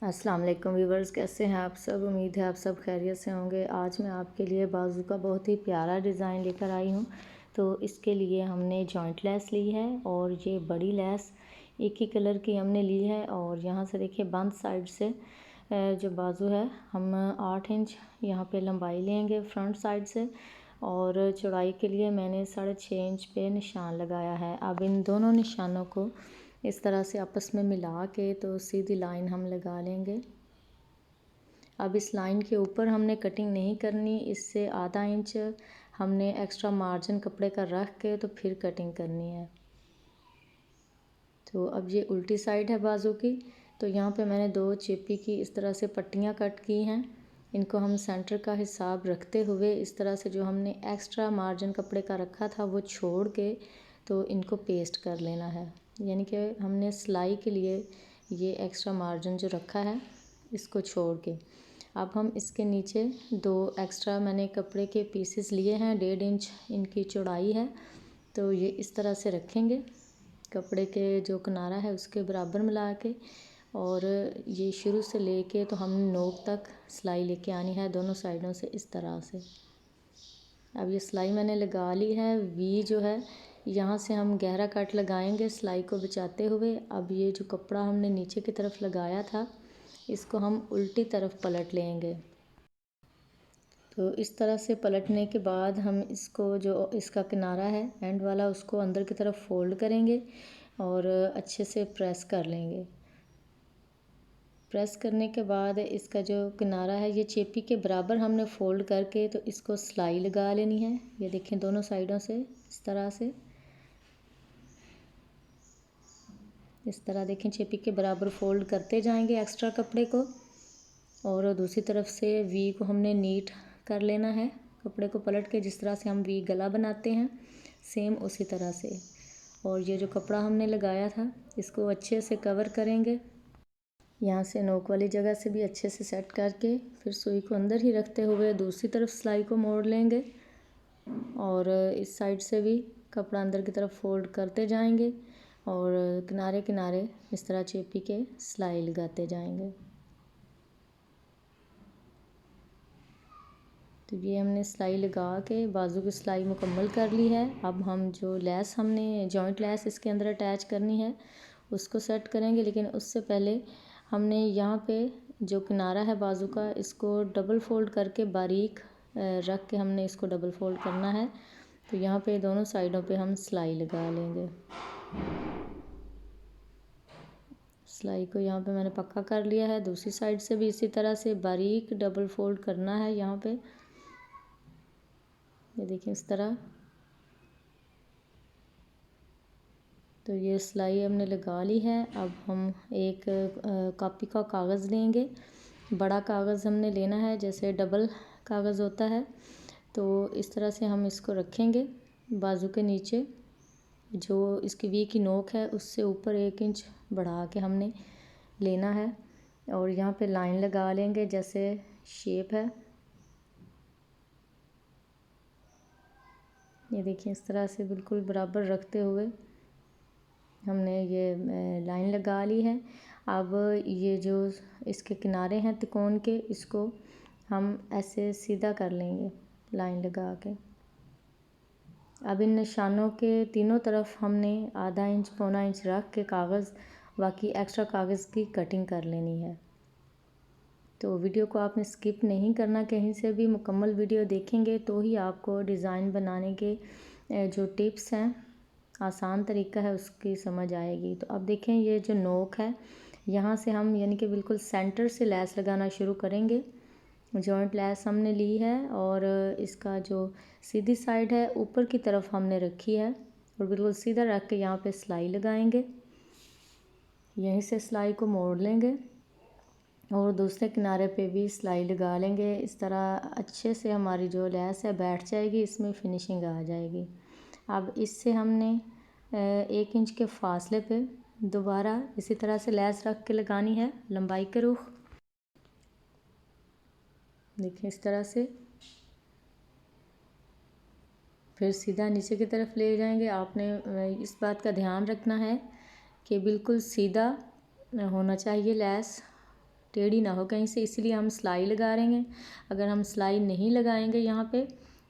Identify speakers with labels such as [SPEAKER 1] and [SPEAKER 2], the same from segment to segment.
[SPEAKER 1] अस्सलाम वालेकुम व्यूवर्स, कैसे हैं आप सब। उम्मीद है आप सब खैरियत से होंगे। आज मैं आपके लिए बाजू का बहुत ही प्यारा डिज़ाइन लेकर आई हूँ। तो इसके लिए हमने जॉइंट लेस ली है और ये बड़ी लेस एक ही कलर की हमने ली है। और यहाँ से देखिए बंद साइड से जो बाजू है हम 8 इंच यहाँ पे लंबाई लेंगे फ्रंट साइड से, और चौड़ाई के लिए मैंने 6.5 इंच पे निशान लगाया है। अब इन दोनों निशानों को इस तरह से आपस में मिला के तो सीधी लाइन हम लगा लेंगे। अब इस लाइन के ऊपर हमने कटिंग नहीं करनी, इससे आधा इंच हमने एक्स्ट्रा मार्जिन कपड़े का रख के तो फिर कटिंग करनी है। तो अब ये उल्टी साइड है बाजू की, तो यहाँ पे मैंने 2 चेपी की इस तरह से पट्टियाँ कट की हैं। इनको हम सेंटर का हिसाब रखते हुए इस तरह से जो हमने एक्स्ट्रा मार्जिन कपड़े का रखा था वो छोड़ के तो इनको पेस्ट कर लेना है। यानी कि हमने सिलाई के लिए ये एक्स्ट्रा मार्जिन जो रखा है इसको छोड़ के अब हम इसके नीचे 2 एक्स्ट्रा मैंने कपड़े के पीसेस लिए हैं, 1.5 इंच इनकी चौड़ाई है। तो ये इस तरह से रखेंगे कपड़े के जो किनारा है उसके बराबर मिला के, और ये शुरू से लेके तो हम नोक तक सिलाई लेके आनी है दोनों साइडों से इस तरह से। अब ये सिलाई मैंने लगा ली है। वी जो है यहाँ से हम गहरा कट लगाएंगे सिलाई को बचाते हुए। अब ये जो कपड़ा हमने नीचे की तरफ लगाया था इसको हम उल्टी तरफ पलट लेंगे। तो इस तरह से पलटने के बाद हम इसको जो इसका किनारा है एंड वाला उसको अंदर की तरफ फोल्ड करेंगे और अच्छे से प्रेस कर लेंगे। प्रेस करने के बाद इसका जो किनारा है ये चेपी के बराबर हमने फोल्ड करके तो इसको सिलाई लगा लेनी है। ये देखें दोनों साइडों से इस तरह देखें चेपी के बराबर फोल्ड करते जाएंगे एक्स्ट्रा कपड़े को, और दूसरी तरफ से वी को हमने नीट कर लेना है। कपड़े को पलट के जिस तरह से हम वी गला बनाते हैं सेम उसी तरह से। और ये जो कपड़ा हमने लगाया था इसको अच्छे से कवर करेंगे, यहाँ से नोक वाली जगह से भी अच्छे से सेट करके फिर सुई को अंदर ही रखते हुए दूसरी तरफ सिलाई को मोड़ लेंगे, और इस साइड से भी कपड़ा अंदर की तरफ फोल्ड करते जाएंगे और किनारे किनारे इस तरह चेपी के सिलाई लगाते जाएंगे। तो ये हमने सिलाई लगा के बाजू की सिलाई मुकम्मल कर ली है। अब हम जो लेस हमने जॉइंट लेस इसके अंदर अटैच करनी है उसको सेट करेंगे, लेकिन उससे पहले हमने यहाँ पे जो किनारा है बाजू का इसको डबल फोल्ड करके बारीक रख के हमने इसको डबल फोल्ड करना है। तो यहाँ पे दोनों साइडों पे हम सिलाई लगा लेंगे। सिलाई को यहाँ पे मैंने पक्का कर लिया है। दूसरी साइड से भी इसी तरह से बारीक डबल फोल्ड करना है। यहाँ पे ये देखिए इस तरह। तो ये सिलाई हमने लगा ली है। अब हम एक कॉपी का कागज़ लेंगे। बड़ा कागज़ हमने लेना है, जैसे डबल कागज़ होता है। तो इस तरह से हम इसको रखेंगे बाजू के नीचे, जो इसकी वी की नोक है उससे ऊपर 1 इंच बढ़ा के हमने लेना है, और यहाँ पे लाइन लगा लेंगे जैसे शेप है। ये देखिए इस तरह से बिल्कुल बराबर रखते हुए हमने ये लाइन लगा ली है। अब ये जो इसके किनारे हैं तिकोन के इसको हम ऐसे सीधा कर लेंगे लाइन लगा के। अब इन निशानों के तीनों तरफ हमने आधा इंच पौना इंच रख के कागज़ बाकी एक्स्ट्रा कागज़ की कटिंग कर लेनी है। तो वीडियो को आपने स्किप नहीं करना, कहीं से भी मुकम्मल वीडियो देखेंगे तो ही आपको डिज़ाइन बनाने के जो टिप्स हैं आसान तरीका है उसकी समझ आएगी। तो अब देखें ये जो नोक है यहाँ से हम यानी कि बिल्कुल सेंटर से लेस लगाना शुरू करेंगे। जॉइंट लेस हमने ली है और इसका जो सीधी साइड है ऊपर की तरफ हमने रखी है, और बिल्कुल सीधा रख के यहाँ पे सिलाई लगाएंगे। यहीं से सिलाई को मोड़ लेंगे और दूसरे किनारे पे भी सिलाई लगा लेंगे। इस तरह अच्छे से हमारी जो लेस है बैठ जाएगी, इसमें फिनिशिंग आ जाएगी। अब इससे हमने 1 इंच के फासले पे दोबारा इसी तरह से लेस रख के लगानी है लंबाई के रुख। देखिए इस तरह से फिर सीधा नीचे की तरफ ले जाएंगे। आपने इस बात का ध्यान रखना है कि बिल्कुल सीधा होना चाहिए लेस, टेढ़ी ना हो कहीं से, इसलिए हम सिलाई लगा रहे हैं। अगर हम सिलाई नहीं लगाएंगे यहाँ पे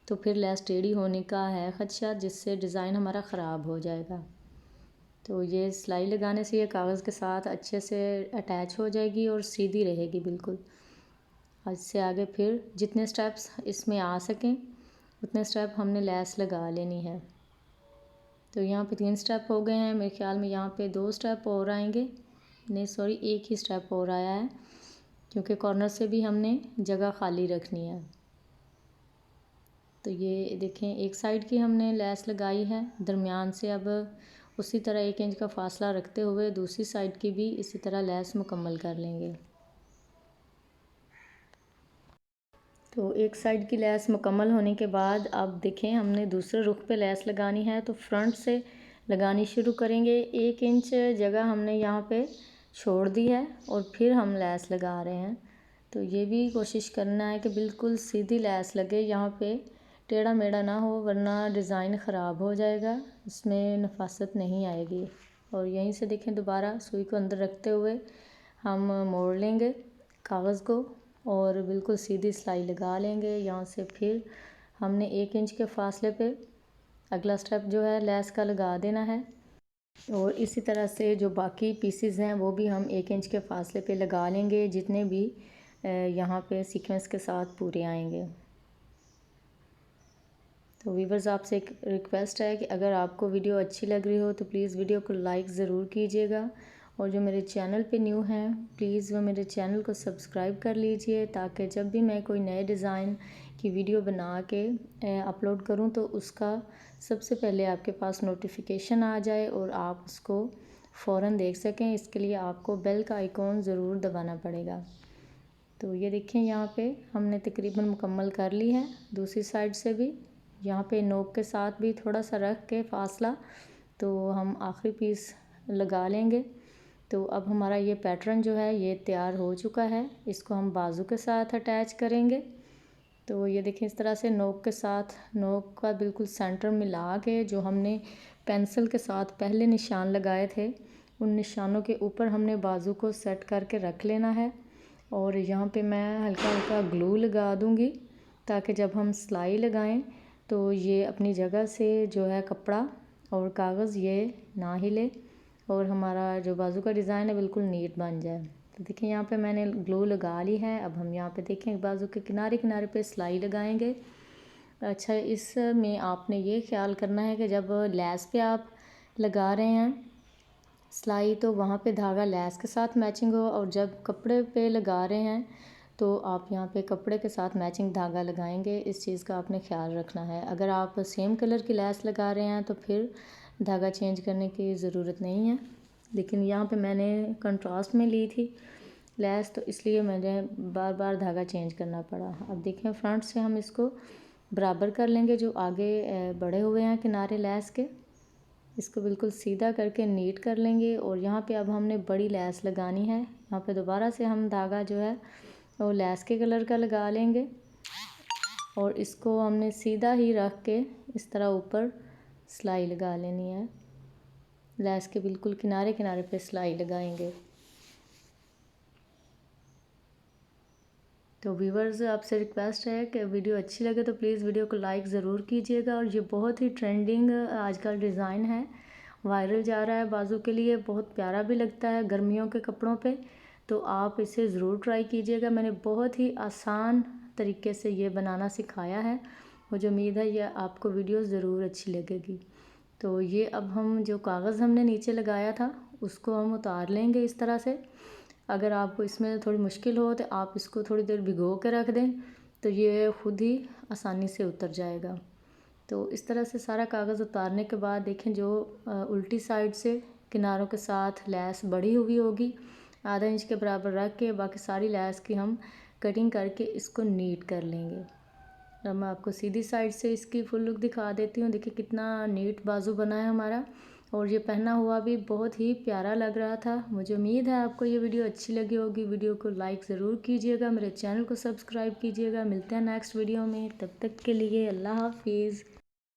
[SPEAKER 1] तो फिर लेस टेढ़ी होने का है ख़दशा, जिससे डिज़ाइन हमारा ख़राब हो जाएगा। तो ये सिलाई लगाने से ये कागज़ के साथ अच्छे से अटैच हो जाएगी और सीधी रहेगी बिल्कुल। इससे आगे फिर जितने स्टेप्स इसमें आ सकें उतने स्टेप हमने लेस लगा लेनी है। तो यहाँ पे 3 स्टेप हो गए हैं, मेरे ख्याल में यहाँ पे 2 स्टेप और आएंगे, नहीं सॉरी 1 ही स्टेप और आया है, क्योंकि कॉर्नर से भी हमने जगह खाली रखनी है। तो ये देखें एक साइड की हमने लेस लगाई है, दरमियान से अब उसी तरह 1 इंच का फासला रखते हुए दूसरी साइड की भी इसी तरह लेस मुकम्मल कर लेंगे। तो एक साइड की लेस मुकम्मल होने के बाद अब देखें हमने दूसरे रुख पे लेस लगानी है, तो फ्रंट से लगानी शुरू करेंगे। 1 इंच जगह हमने यहाँ पे छोड़ दी है और फिर हम लेस लगा रहे हैं। तो ये भी कोशिश करना है कि बिल्कुल सीधी लेस लगे, यहाँ पे टेढ़ा मेढ़ा ना हो, वरना डिज़ाइन ख़राब हो जाएगा, इसमें नफासत नहीं आएगी। और यहीं से देखें दोबारा सुई को अंदर रखते हुए हम मोड़ लेंगे कागज़ को और बिल्कुल सीधी सिलाई लगा लेंगे। यहाँ से फिर हमने 1 इंच के फासले पे अगला स्टेप जो है लेस का लगा देना है और इसी तरह से जो बाकी पीसेस हैं वो भी हम 1 इंच के फासले पे लगा लेंगे, जितने भी यहाँ पे सीक्वेंस के साथ पूरे आएंगे। तो व्यूअर्स आपसे एक रिक्वेस्ट है कि अगर आपको वीडियो अच्छी लग रही हो तो प्लीज़ वीडियो को लाइक ज़रूर कीजिएगा, और जो मेरे चैनल पे न्यू हैं प्लीज़ वो मेरे चैनल को सब्सक्राइब कर लीजिए, ताकि जब भी मैं कोई नए डिज़ाइन की वीडियो बना के अपलोड करूं तो उसका सबसे पहले आपके पास नोटिफिकेशन आ जाए और आप उसको फ़ौरन देख सकें। इसके लिए आपको बेल का आइकॉन ज़रूर दबाना पड़ेगा। तो ये देखें यहाँ पे हमने तकरीबन मुकम्मल कर ली है। दूसरी साइड से भी यहाँ पे नोक के साथ भी थोड़ा सा रख के फासला, तो हम आखिरी पीस लगा लेंगे। तो अब हमारा ये पैटर्न जो है ये तैयार हो चुका है, इसको हम बाजू के साथ अटैच करेंगे। तो ये देखें इस तरह से नोक के साथ, नोक का बिल्कुल सेंटर मिला के जो हमने पेंसिल के साथ पहले निशान लगाए थे उन निशानों के ऊपर हमने बाजू को सेट करके रख लेना है। और यहाँ पे मैं हल्का हल्का ग्लू लगा दूँगी ताकि जब हम सिलाई लगाएं तो ये अपनी जगह से जो है कपड़ा और कागज़ ये ना हिले और हमारा जो बाजू का डिज़ाइन है बिल्कुल नीट बन जाए। तो देखिए यहाँ पे मैंने ग्लू लगा ली है। अब हम यहाँ पे देखें बाजू के किनारे किनारे पे सिलाई लगाएंगे। अच्छा, इसमें आपने ये ख्याल करना है कि जब लेस पे आप लगा रहे हैं सिलाई तो वहाँ पे धागा लेस के साथ मैचिंग हो, और जब कपड़े पे लगा रहे हैं तो आप यहाँ पे कपड़े के साथ मैचिंग धागा लगाएंगे। इस चीज़ का आपने ख्याल रखना है। अगर आप सेम कलर की लेस लगा रहे हैं तो फिर धागा चेंज करने की ज़रूरत नहीं है, लेकिन यहाँ पे मैंने कंट्रास्ट में ली थी लेस, तो इसलिए मुझे बार बार धागा चेंज करना पड़ा। अब देखें फ्रंट से हम इसको बराबर कर लेंगे, जो आगे बढ़े हुए हैं किनारे लेस के, इसको बिल्कुल सीधा करके नीट कर लेंगे। और यहाँ पे अब हमने बड़ी लेस लगानी है। यहाँ पे दोबारा से हम धागा जो है वो लेस के कलर का लगा लेंगे और इसको हमने सीधा ही रख के इस तरह ऊपर सिलाई लगा लेनी है। लेस के बिल्कुल किनारे किनारे पे सिलाई लगाएंगे। तो व्यूवर्स आपसे रिक्वेस्ट है कि वीडियो अच्छी लगे तो प्लीज़ वीडियो को लाइक ज़रूर कीजिएगा। और ये बहुत ही ट्रेंडिंग आजकल डिज़ाइन है, वायरल जा रहा है बाजू के लिए, बहुत प्यारा भी लगता है गर्मियों के कपड़ों पे, तो आप इसे ज़रूर ट्राई कीजिएगा। मैंने बहुत ही आसान तरीके से ये बनाना सिखाया है, मुझे उम्मीद है ये आपको वीडियो ज़रूर अच्छी लगेगी। तो ये अब हम जो कागज़ हमने नीचे लगाया था उसको हम उतार लेंगे इस तरह से। अगर आपको इसमें थोड़ी मुश्किल हो तो आप इसको थोड़ी देर भिगो के रख दें, तो ये ख़ुद ही आसानी से उतर जाएगा। तो इस तरह से सारा कागज़ उतारने के बाद देखें जो उल्टी साइड से किनारों के साथ लेस बढ़ी हुई होगी, आधा इंच के बराबर रख के बाकी सारी लेस की हम कटिंग करके इसको नीट कर लेंगे। अब मैं आपको सीधी साइड से इसकी फुल लुक दिखा देती हूँ। देखिए कितना नीट बाजू बना है हमारा, और ये पहना हुआ भी बहुत ही प्यारा लग रहा था। मुझे उम्मीद है आपको ये वीडियो अच्छी लगी होगी। वीडियो को लाइक ज़रूर कीजिएगा, मेरे चैनल को सब्सक्राइब कीजिएगा। मिलते हैं नेक्स्ट वीडियो में, तब तक के लिए अल्लाह हाफिज़।